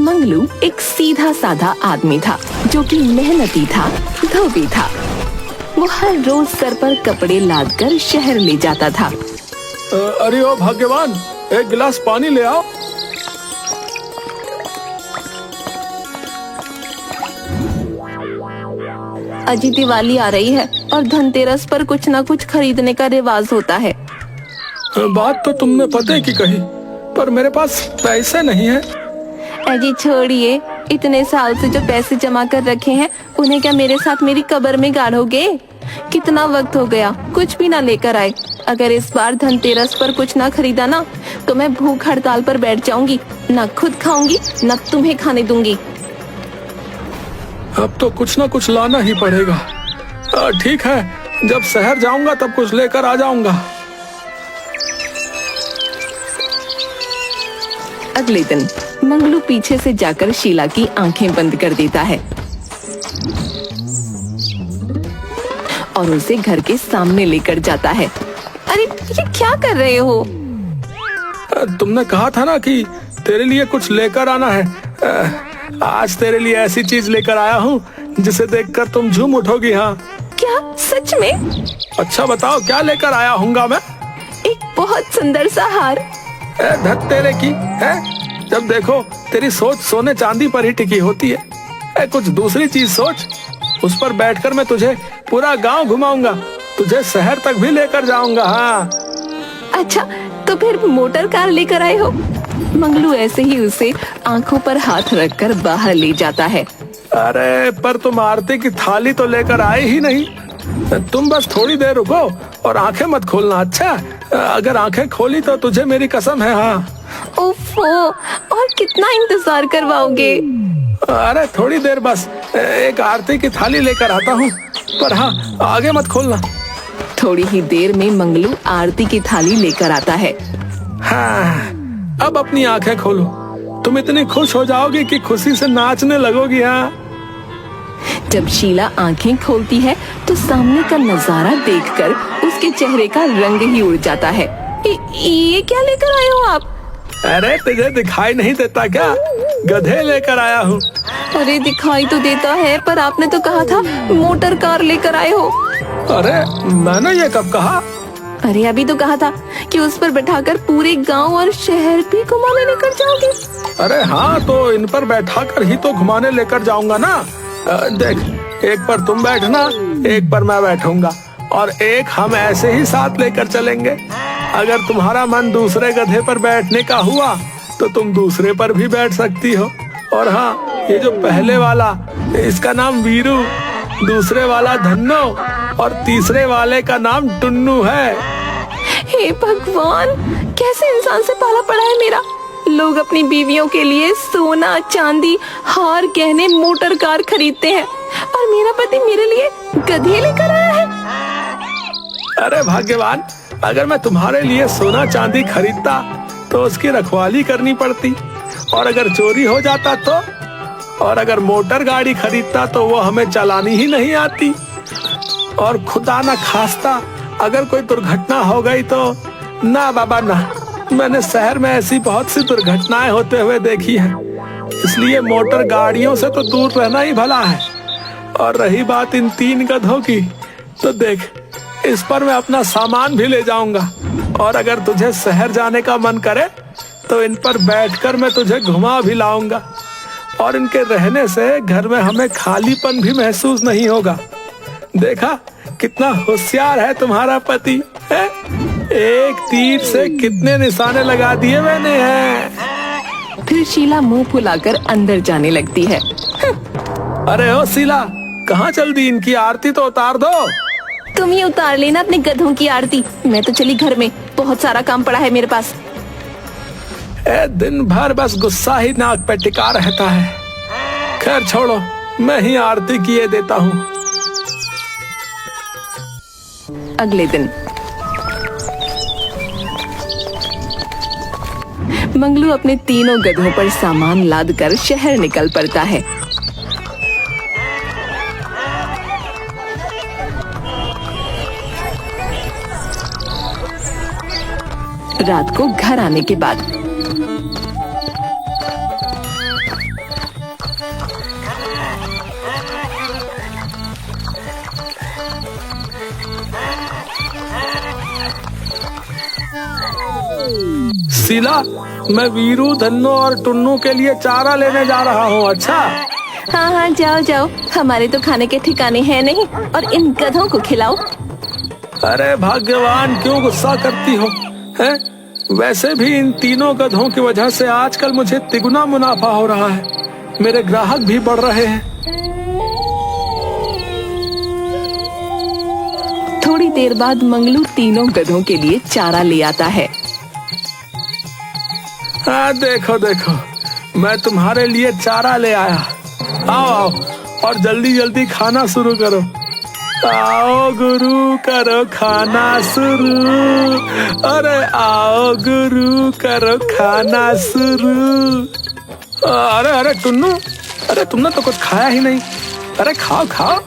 मंगलू एक सीधा साधा आदमी था जो कि मेहनती था, धोबी था। वो हर रोज सर पर कपड़े लाद कर शहर ले जाता था। अरे ओ भाग्यवान, एक गिलास पानी ले आओ। अजी दिवाली आ रही है और धनतेरस पर कुछ न कुछ खरीदने का रिवाज होता है। बात तो तुमने पते की कही, पर मेरे पास पैसे नहीं है। अजी छोड़िए, इतने साल से जो पैसे जमा कर रखे हैं उन्हें क्या मेरे साथ मेरी कब्र में गाड़ोगे? कितना वक्त हो गया कुछ भी ना लेकर आए। अगर इस बार धनतेरस पर कुछ ना खरीदा ना तो मैं भूख हड़ताल पर बैठ जाऊंगी, ना खुद खाऊंगी ना तुम्हें खाने दूंगी। अब तो कुछ ना कुछ लाना ही पड़ेगा। ठीक है, जब शहर जाऊंगा तब कुछ लेकर आ जाऊंगा। अगले दिन मंगलू पीछे से जाकर शीला की आंखें बंद कर देता है और उसे घर के सामने लेकर जाता है। अरे ये क्या कर रहे हो? तुमने कहा था ना कि तेरे लिए कुछ लेकर आना है। आज तेरे लिए ऐसी चीज लेकर आया हूँ जिसे देखकर तुम झूम उठोगी। हाँ क्या सच में? अच्छा बताओ क्या लेकर आया हूँगा मैं? एक बहुत सुंदर सा हार। धत तेरे की है, जब देखो तेरी सोच सोने चांदी पर ही टिकी होती है। कुछ दूसरी चीज सोच, उस पर बैठकर मैं तुझे पूरा गांव घुमाऊंगा, तुझे शहर तक भी लेकर जाऊंगा। हाँ अच्छा, तो फिर मोटर कार लेकर आए हो? मंगलू ऐसे ही उसे आंखों पर हाथ रखकर बाहर ले जाता है। अरे पर तुम आरती की थाली तो लेकर आए ही नहीं। तुम बस थोड़ी देर रुको और आंखें मत खोलना। अच्छा, अगर आंखें खोली तो तुझे मेरी कसम है। हाँ ओफो, और कितना इंतजार करवाओगे? अरे थोड़ी देर बस, एक आरती की थाली लेकर आता हूँ, पर हाँ आगे मत खोलना। थोड़ी ही देर में मंगलू आरती की थाली लेकर आता है। हाँ अब अपनी आंखें खोलो, तुम इतनी खुश हो जाओगी कि खुशी से नाचने लगोगी। हाँ जब शीला आंखें खोलती है तो सामने का नजारा देखकर उसके चेहरे का रंग ही उड़ जाता है। ये क्या लेकर आए हो आप? अरे तुझे दिखाई नहीं देता क्या? गधे लेकर आया हूँ। अरे दिखाई तो देता है, पर आपने तो कहा था मोटर कार लेकर आए हो। अरे मैंने ये कब कहा? अरे अभी तो कहा था कि उस पर बैठाकर पूरे गांव और शहर भी घुमाने लेकर जाओगे। अरे हाँ, तो इन पर बैठाकर ही तो घुमाने लेकर जाऊंगा ना। देख, एक पर तुम बैठना, एक पर मैं बैठूंगा और एक हम ऐसे ही साथ लेकर चलेंगे। अगर तुम्हारा मन दूसरे गधे पर बैठने का हुआ तो तुम दूसरे पर भी बैठ सकती हो। और हाँ, ये जो पहले वाला, इसका नाम वीरू, दूसरे वाला धन्नो और तीसरे वाले का नाम टुन्नू है। हे भगवान, कैसे इंसान से पाला पड़ा है मेरा। लोग अपनी बीवियों के लिए सोना चांदी हार गहने मोटर कार खरीदते हैं और मेरा पति मेरे लिए गधे लेकर आया है। अरे भाग्यवान, अगर मैं तुम्हारे लिए सोना चांदी खरीदता तो उसकी रखवाली करनी पड़ती, और अगर चोरी हो जाता तो, और अगर मोटर गाड़ी खरीदता तो वो हमें चलानी ही नहीं आती, और खुदा ना खास्ता अगर कोई दुर्घटना हो गई तो ना बाबा ना। मैंने शहर में ऐसी बहुत सी दुर्घटनाएं होते हुए देखी है, इसलिए मोटर गाड़ियों से तो दूर रहना ही भला है। और रही बात इन 3 गधों की, तो देख, इस पर मैं अपना सामान भी ले जाऊंगा, और अगर तुझे शहर जाने का मन करे तो इन पर बैठकर मैं तुझे घुमा भी लाऊंगा, और इनके रहने से घर में हमें खालीपन भी महसूस नहीं होगा। देखा कितना होशियार है तुम्हारा पति है? एक तीर से कितने निशाने लगा दिए मैंने हैं। फिर शीला मुंह फुलाकर अंदर जाने लगती है। अरे ओ शीला, कहाँ चल दी? इनकी आरती तो उतार दो। तुम ही उतार लेना अपने गधों की आरती, मैं तो चली घर में, बहुत सारा काम पड़ा है मेरे पास। दिन भर बस गुस्सा ही नाक पे टिका रहता है। खैर छोड़ो, मैं ही आरती किए देता हूँ। अगले दिन मंगलू अपने तीनों गधों पर सामान लादकर शहर निकल पड़ता है। रात को घर आने के बाद शीला, मैं वीरू, धन्नो और टुन्नू के लिए चारा लेने जा रहा हूँ। अच्छा? हाँ हाँ, जाओ जाओ, हमारे तो खाने के ठिकाने हैं नहीं, और इन गधों को खिलाओ। अरे भाग्यवान, क्यों गुस्सा करती हो? हैं? वैसे भी इन तीनों गधों की वजह से आजकल मुझे तिगुना मुनाफा हो रहा है, मेरे ग्राहक भी बढ़ रहे हैं। थोड़ी देर बाद मंगलू तीनों गधों के लिए चारा ले आता है। हाँ, देखो देखो, मैं तुम्हारे लिए चारा ले आया। आओ आओ, और जल्दी जल्दी खाना शुरू करो। आओ गुरु, करो खाना शुरू। अरे आओ गुरु, करो खाना शुरू। अरे अरे टुन्नू, अरे तुमने तो कुछ खाया ही नहीं। अरे खाओ खाओ।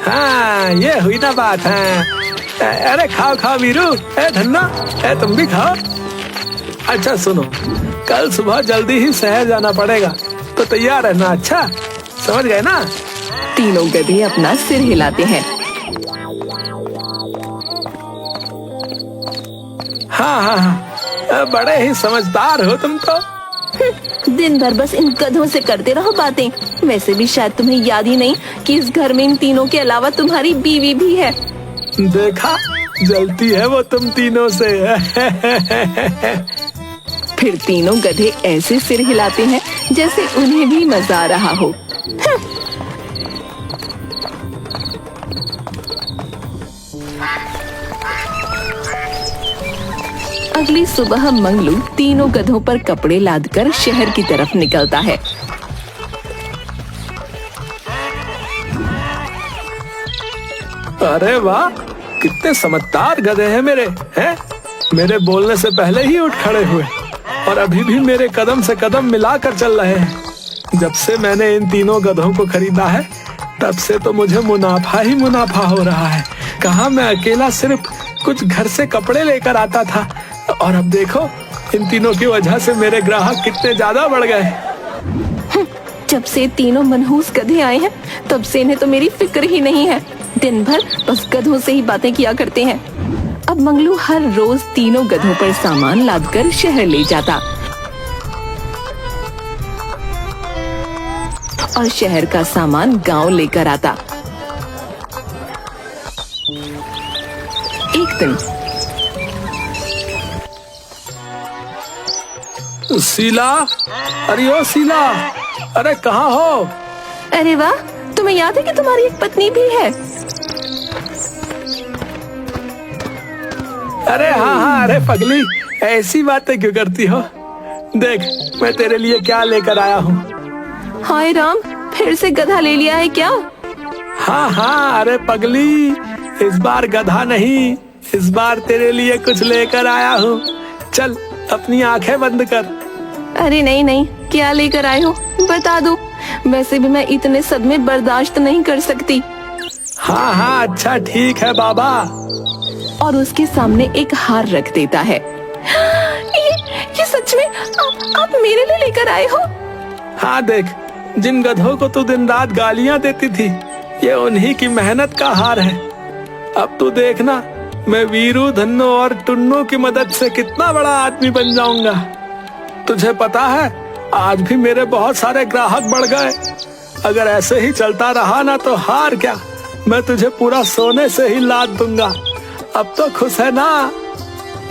हाँ, ये हुई ना बात है। अरे खाओ खाओ वीरू, धन्ना, तुम भी खाओ। अच्छा सुनो, कल सुबह जल्दी ही शहर जाना पड़ेगा, तो तैयार रहना। अच्छा, समझ गए ना? तीनों गधे अपना सिर हिलाते हैं। हाँ हाँ हाँ, बड़े ही समझदार हो तुम तो। दिन भर बस इन गधों से करते रहो बातें। वैसे भी शायद तुम्हें याद ही नहीं कि इस घर में इन तीनों के अलावा तुम्हारी बीवी भी है। देखा, जलती है वो तुम तीनों से। फिर तीनों गधे ऐसे सिर हिलाते हैं जैसे उन्हें भी मजा आ रहा हो। अगली सुबह मंगलू तीनों गधों पर कपड़े लादकर शहर की तरफ निकलता है। अरे वाह, कितने समझदार गधे हैं मेरे। हैं? मेरे बोलने से पहले ही उठ खड़े हुए, और अभी भी मेरे कदम से कदम मिलाकर चल रहे हैं। जब से मैंने इन तीनों गधों को खरीदा है, तब से तो मुझे मुनाफा ही मुनाफा हो रहा है। कहाँ मैं अकेला सिर्फ कुछ घर से कपड़े लेकर आता था, और अब देखो, इन तीनों की वजह से मेरे ग्राहक कितने ज्यादा बढ़ गए। जब से तीनों मनहूस गधे आए हैं, तब से इन्हें तो मेरी फिक्र ही नहीं है। दिन भर बस गधों से ही बातें किया करते हैं। अब मंगलू हर रोज तीनों गधों पर सामान लादकर शहर ले जाता और शहर का सामान गांव लेकर आता। एक दिन शीला, अरे ओ शीला, अरे कहाँ हो? अरे वाह, तुम्हें याद है कि तुम्हारी एक पत्नी भी है? अरे हाँ हाँ, अरे पगली, ऐसी बातें क्यों करती हो? देख, मैं तेरे लिए क्या लेकर आया हूँ। हाय राम, फिर से गधा ले लिया है क्या? हाँ हाँ, अरे पगली, इस बार गधा नहीं, इस बार तेरे लिए कुछ लेकर आया हूँ। चल, अपनी आंखें बंद कर। अरे नहीं नहीं, क्या लेकर आए हो बता दो, वैसे भी मैं इतने सदमे बर्दाश्त नहीं कर सकती। हाँ हाँ, अच्छा ठीक है बाबा। और उसके सामने एक हार रख देता है। ये सच में आप मेरे लिए लेकर आए हो? हाँ देख, जिन गधों को तू दिन रात गालियां देती थी, ये उन्हीं की मेहनत का हार है। अब तू देखना, मैं वीरू, धन्नो और टुन्नू की मदद से कितना बड़ा आदमी बन जाऊंगा। तुझे पता है, आज भी मेरे बहुत सारे ग्राहक बढ़ गए। अगर ऐसे ही चलता रहा ना, तो हार क्या, मैं तुझे पूरा सोने से ही लाद दूंगा। अब तो खुश है ना?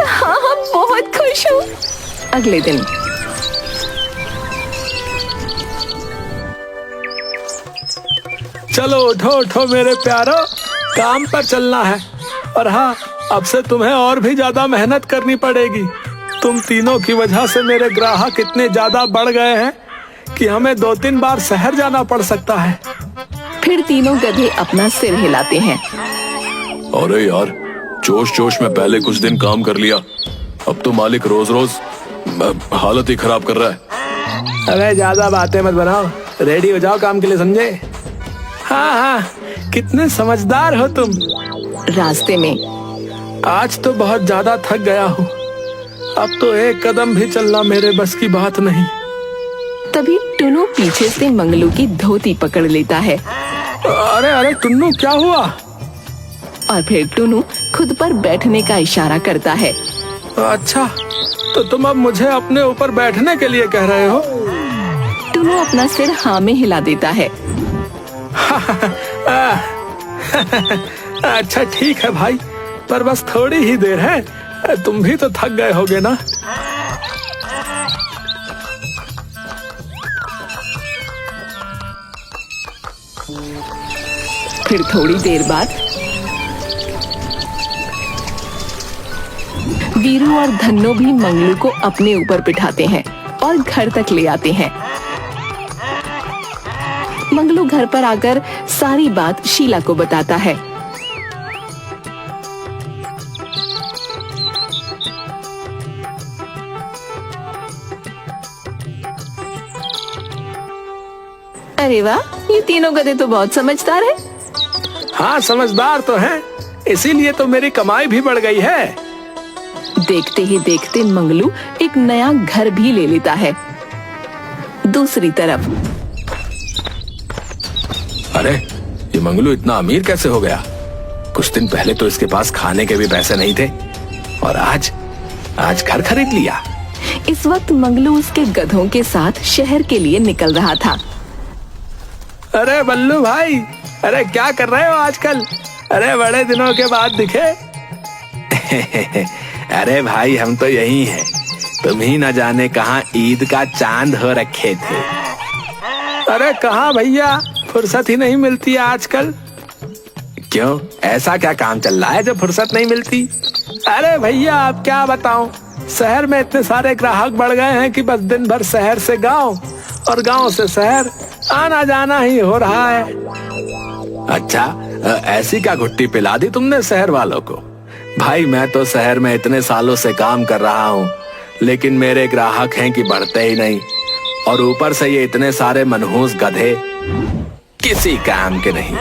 हाँ हाँ, बहुत खुश हूँ। अगले दिन चलो उठो उठो मेरे प्यारो, काम पर चलना है। और हाँ, अब से तुम्हें और भी ज्यादा मेहनत करनी पड़ेगी। तुम तीनों की वजह से मेरे ग्राहक इतने ज्यादा बढ़ गए हैं कि हमें 2-3 बार शहर जाना पड़ सकता है। फिर तीनों गधे अपना सिर हिलाते हैं। अरे यार, जोश जोश में पहले कुछ दिन काम कर लिया, अब तो मालिक रोज रोज हालत ही खराब कर रहा है। अरे ज्यादा बातें मत बनाओ, रेडी हो जाओ काम के लिए, समझे? हाँ हाँ, कितने समझदार हो तुम। रास्ते में आज तो बहुत ज्यादा थक गया हूँ, अब तो एक कदम भी चलना मेरे बस की बात नहीं। तभी टुन्नू पीछे से मंगलू की धोती पकड़ लेता है। अरे अरे टुन्नू, क्या हुआ? और फिर टुन्नू खुद पर बैठने का इशारा करता है। अच्छा, तो तुम अब मुझे अपने ऊपर बैठने के लिए कह रहे हो? टुनु अपना सिर हाँ में हिला देता है। अच्छा ठीक है भाई, पर बस थोड़ी ही देर है, तुम भी तो थक गए होगे ना। फिर थोड़ी देर बाद वीरू और धन्नो भी मंगलू को अपने ऊपर बिठाते हैं और घर तक ले आते हैं। मंगलू घर पर आकर सारी बात शीला को बताता है। अरे वाह, ये तीनों गधे तो बहुत समझदार है। हाँ समझदार तो हैं, इसीलिए तो मेरी कमाई भी बढ़ गई है। देखते ही देखते मंगलू एक नया घर भी ले लेता है। दूसरी तरफ अरे ये मंगलू इतना अमीर कैसे हो गया? कुछ दिन पहले तो इसके पास खाने के भी पैसे नहीं थे और आज घर खरीद लिया। इस वक्त मंगलू उसके गधों के साथ शहर के लिए निकल रहा था। अरे बल्लू भाई, अरे क्या कर रहे हो आजकल? अरे बड़े दिनों के बाद दिखे। अरे भाई हम तो यही हैं, तुम ही न जाने कहाँ ईद का चांद हो रखे थे। अरे कहाँ भैया, फुर्सत ही नहीं मिलती है आजकल। क्यों, ऐसा क्या काम चल रहा है जो फुर्सत नहीं मिलती? अरे भैया आप क्या बताऊं, शहर में इतने सारे ग्राहक बढ़ गए हैं कि बस दिन भर शहर से गांव और गांव से शहर आना जाना ही हो रहा है। अच्छा, ऐसी क्या घुट्टी पिला दी तुमने शहर वालों को? भाई मैं तो शहर में इतने सालों से काम कर रहा हूँ, लेकिन मेरे ग्राहक हैं कि बढ़ते ही नहीं, और ऊपर से ये इतने सारे मनहूस गधे किसी काम के नहीं।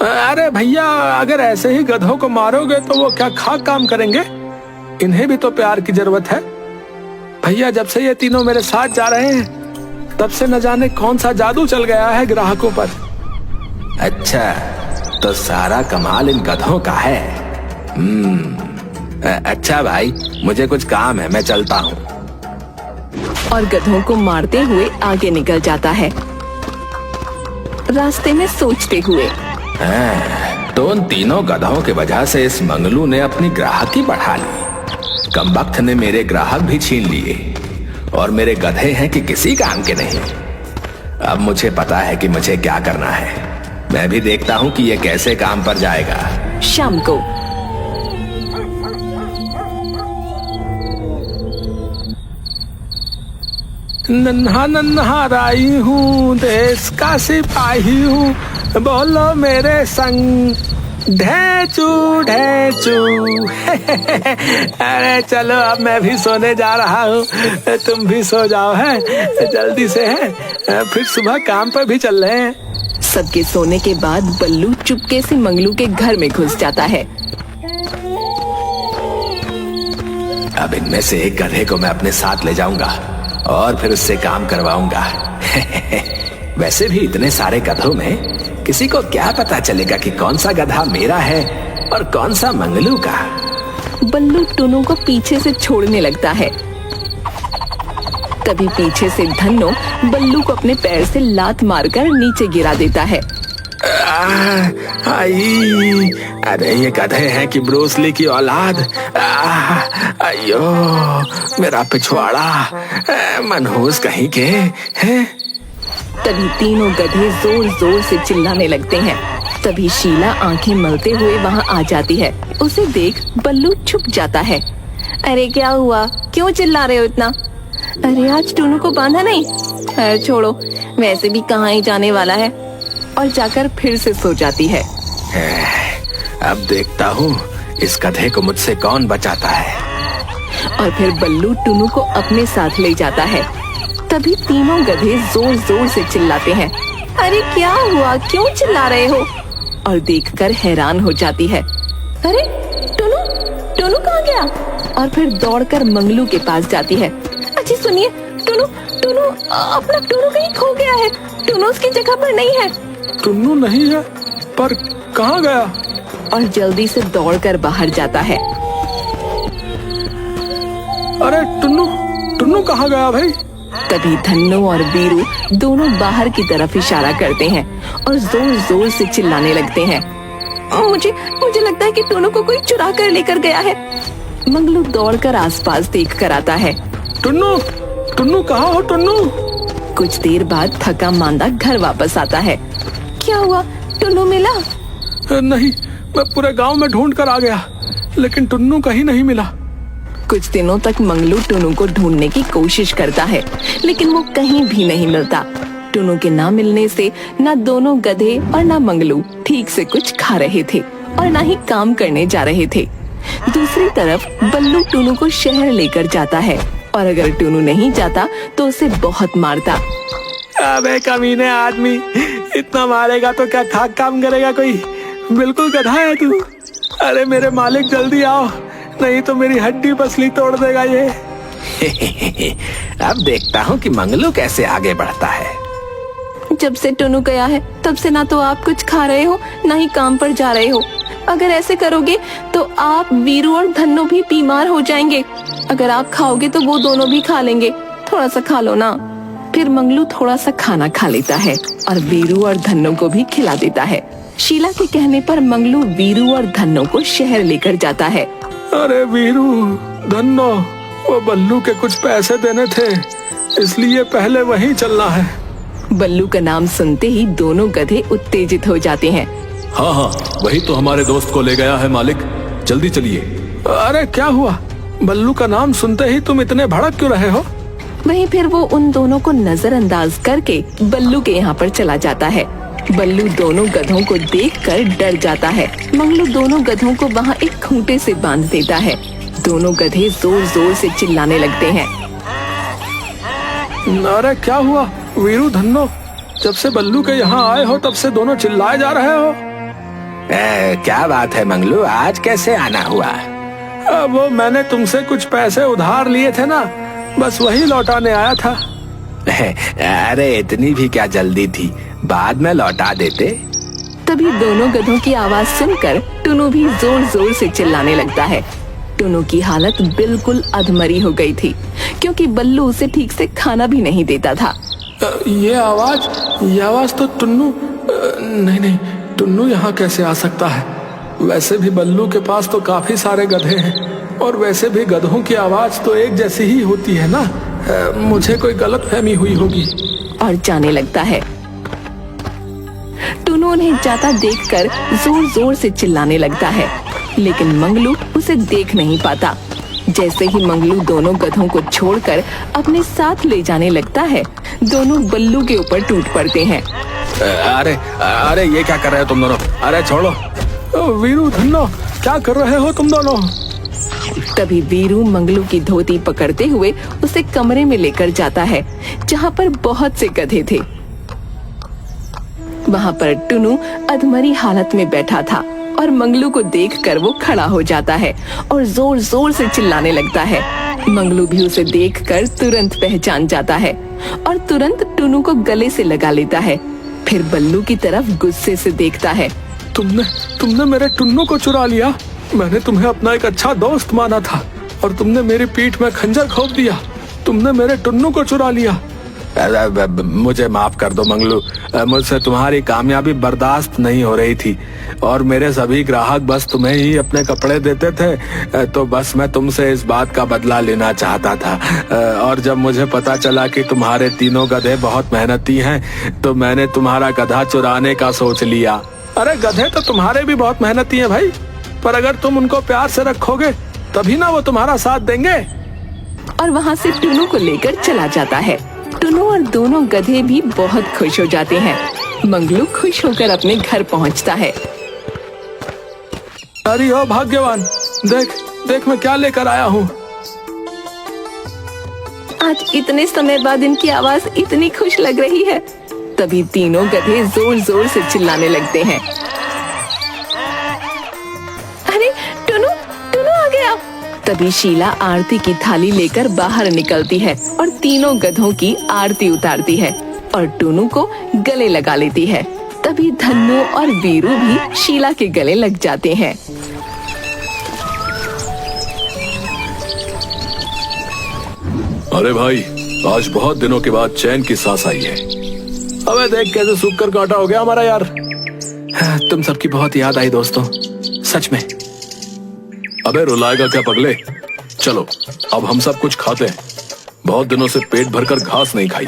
अरे भैया अगर ऐसे ही गधों को मारोगे तो वो क्या खाक काम करेंगे? इन्हें भी तो प्यार की जरूरत है। भैया जब से ये तीनों मेरे साथ जा रहे हैं तब से न जाने कौन सा जादू चल गया है ग्राहकों पर। अच्छा, तो सारा कमाल इन गधों का है। अच्छा भाई, मुझे कुछ काम है, मैं चलता हूँ। और गधों को मारते हुए आगे निकल जाता है, रास्ते में सोचते हुए। तो उन तीनों गधों के वजह से इस मंगलू ने अपनी ग्राहकी बढ़ा ली। कमबख्त ने मेरे ग्राहक भी छीन लिए और मेरे गधे हैं कि किसी काम के नहीं। अब मुझे पता है कि मुझे क्या करना है। मैं भी देखता हूँ कि ये कैसे काम पर जाएगा। शाम को नन्हा नन्हा राई हूँ, देश का सिपाही हूँ, बोलो मेरे संग ढेचू ढेचू। अरे चलो अब मैं भी सोने जा रहा हूँ, तुम भी सो जाओ है जल्दी से है, फिर सुबह काम पर भी चल रहे हैं। सबके सोने के बाद बल्लू चुपके से मंगलू के घर में घुस जाता है। अब इनमें से एक गधे को मैं अपने साथ ले जाऊंगा और फिर उससे काम करवाऊंगा। वैसे भी इतने सारे गधों में किसी को क्या पता चलेगा कि कौन सा गधा मेरा है और कौन सा मंगलू का। बल्लू टुनु को पीछे से छोड़ने लगता है। तभी पीछे से धन्नो बल्लू को अपने पैर से लात मारकर नीचे गिरा देता है। आई, अरे ये गधे हैं कि ब्रूस ली की औलाद। अयो मेरा पिछवाड़ा, मनहूस कहीं के हैं। तभी तीनों गधे जोर जोर से चिल्लाने लगते हैं। तभी शीला आंखें मलते हुए वहां आ जाती है। उसे देख बल्लू छुप जाता है। अरे क्या हुआ, क्यों चिल्ला रहे हो इतना? अरे आज टुनु को बांधा नहीं? अरे छोड़ो, वैसे भी कहाँ ही जाने वाला है। और जाकर फिर से सो जाती है। अब देखता हूँ इस गधे को मुझसे कौन बचाता है। और फिर बल्लू टुनु को अपने साथ ले जाता है। तभी तीनों गधे जोर जोर से चिल्लाते हैं। अरे क्या हुआ, क्यों चिल्ला रहे हो? और देखकर हैरान हो जाती है। अरे टुनु, टुनु कहाँ गया? और फिर दौड़कर मंगलू के पास जाती है। अच्छा सुनिए, टुनु टुनु अपना टुनु कहीं खो गया है। टुनु उसकी जगह पर नहीं है। टुन्नू नहीं है, पर कहाँ गया? और जल्दी से दौड़कर बाहर जाता है। अरे टुन्नू, टुन्नू कहाँ गया भाई? तभी धन्नो और वीरू दोनों बाहर की तरफ इशारा करते हैं और जोर जोर से चिल्लाने लगते हैं। मुझे मुझे लगता है कि टुन्नू को कोई चुरा कर लेकर गया है। मंगलू दौड़कर आसपास देख कर आता है। टुन्नू, टुन्नू कहाँ हो टुन्नू? कुछ देर बाद थका मांदा घर वापस आता है। क्या हुआ, टुन्नू मिला? नहीं, मैं पूरे गांव में ढूंढ कर आ गया, लेकिन टुन्नू कहीं नहीं मिला। कुछ दिनों तक मंगलू टुन्नू को ढूंढने की कोशिश करता है, लेकिन वो कहीं भी नहीं मिलता। टुन्नू के ना मिलने से ना दोनों गधे और ना मंगलू ठीक से कुछ खा रहे थे और ना ही काम करने जा रहे थे। दूसरी तरफ बल्लू टुन्नू को शहर लेकर जाता है और अगर टुन्नू नहीं जाता तो उसे बहुत मारता। अबे कमीने आदमी, इतना मारेगा तो क्या खाक काम करेगा कोई? बिल्कुल गधा है तू। अरे मेरे मालिक जल्दी आओ, नहीं तो मेरी हड्डी पसली तोड़ देगा ये। अब देखता हूँ कि मंगलू कैसे आगे बढ़ता है। जब से टुन्नू गया है तब से ना तो आप कुछ खा रहे हो ना ही काम पर जा रहे हो। अगर ऐसे करोगे तो आप, वीरू और धन्नो भी बीमार हो जाएंगे। अगर आप खाओगे तो वो दोनों भी खा लेंगे। थोड़ा सा खा लो ना। फिर मंगलू थोड़ा सा खाना खा लेता है और वीरू और धन्नो को भी खिला देता है। शीला के कहने पर मंगलू वीरू और धन्नो को शहर लेकर जाता है। अरे वीरू, धन्नो, वो बल्लू के कुछ पैसे देने थे, इसलिए पहले वहीं चलना है। बल्लू का नाम सुनते ही दोनों गधे उत्तेजित हो जाते हैं। हाँ हाँ, वही तो हमारे दोस्त को ले गया है मालिक, जल्दी चलिए। अरे क्या हुआ? बल्लू का नाम सुनते ही तुम इतने भड़क क्यों रहे हो? वहीं फिर वो उन दोनों को नजरअंदाज करके बल्लू के यहाँ पर चला जाता है। बल्लू दोनों गधों को देखकर डर जाता है। मंगलू दोनों गधों को वहाँ एक खूंटे से बांध देता है। दोनों गधे जोर जोर से चिल्लाने लगते हैं। अरे क्या हुआ वीरू, धन्नो? जब से बल्लू के यहाँ आए हो तब से दोनों चिल्लाए जा रहे हो। क्या बात है मंगलू, आज कैसे आना हुआ? वो मैंने तुमसे कुछ पैसे उधार लिए थे ना, बस वही लौटाने आया था। अरे इतनी भी क्या जल्दी थी, बाद में लौटा देते। तभी दोनों गधों की आवाज सुनकर टुन्नू भी जोर जोर से चिल्लाने लगता है। टुन्नू की हालत बिल्कुल अधमरी हो गई थी, क्योंकि बल्लू उसे ठीक से खाना भी नहीं देता था। ये आवाज तो टुन्नू, नहीं, टुन्नू यहाँ कैसे आ सकता है? वैसे भी बल्लू के पास तो काफी सारे गधे हैं और वैसे भी गधों की आवाज तो एक जैसी ही होती है ना। मुझे कोई गलतफहमी हुई होगी। और जाने लगता है। टुन्नू उन्हें जाता देखकर जोर जोर से चिल्लाने लगता है, लेकिन मंगलू उसे देख नहीं पाता। जैसे ही मंगलू दोनों गधों को छोड़कर अपने साथ ले जाने लगता है, दोनों बल्लू के ऊपर टूट पड़ते हैं। अरे ये क्या कर रहे हो तुम दोनों? अरे छोड़ो। वीरू, धन्नो, क्या कर रहे हो तुम दोनों? तभी वीरू मंगलू की धोती पकड़ते हुए उसे कमरे में लेकर जाता है, जहाँ पर बहुत से गधे थे। वहाँ पर टुन्नू अधमरी हालत में बैठा था और मंगलू को देखकर वो खड़ा हो जाता है और जोर जोर से चिल्लाने लगता है। मंगलू भी उसे देखकर तुरंत पहचान जाता है और तुरंत टुन्नू को गले से लगा लेता है। फिर बल्लू की तरफ गुस्से से देखता है। तुमने मेरे टुन्नू को चुरा लिया। मैंने तुम्हें अपना एक अच्छा दोस्त माना था और तुमने मेरी पीठ में खंजर घोंप दिया। तुमने मेरे टुन्नू को चुरा लिया। मुझे माफ कर दो मंगलू, मुझसे तुम्हारी कामयाबी बर्दाश्त नहीं हो रही थी और मेरे सभी ग्राहक बस तुम्हें ही अपने कपड़े देते थे, तो बस मैं तुमसे इस बात का बदला लेना चाहता था। और जब मुझे पता चला कि तुम्हारे तीनों गधे बहुत मेहनती हैं, तो मैंने तुम्हारा गधा चुराने का सोच लिया। अरे गधे तो तुम्हारे भी बहुत मेहनती हैं भाई, पर अगर तुम उनको प्यार से रखोगे तभी ना वो तुम्हारा साथ देंगे। और वहाँ से टुन्नू को लेकर चला जाता है। टुन्नू और दोनों गधे भी बहुत खुश हो जाते हैं। मंगलू खुश होकर अपने घर पहुँचता है। अरे ओ भाग्यवान, देख मैं क्या लेकर आया हूँ। आज इतने समय बाद इनकी आवाज इतनी खुश लग रही है। तभी तीनों गधे जोर जोर से चिल्लाने लगते हैं। अरे टुन्नू आ गया। तभी शीला आरती की थाली लेकर बाहर निकलती है और तीनों गधों की आरती उतारती है और टुन्नू को गले लगा लेती है। तभी धन्नो और वीरू भी शीला के गले लग जाते हैं। अरे भाई, आज बहुत दिनों के बाद चैन की सांस आई है। अबे देख कैसे सूख कर कांटा हो गया हमारा यार। तुम सबकी बहुत याद आई दोस्तों, सच में। अबे रुलाएगा क्या पगले? चलो अब हम सब कुछ खाते हैं। बहुत दिनों से पेट भरकर घास नहीं खाई।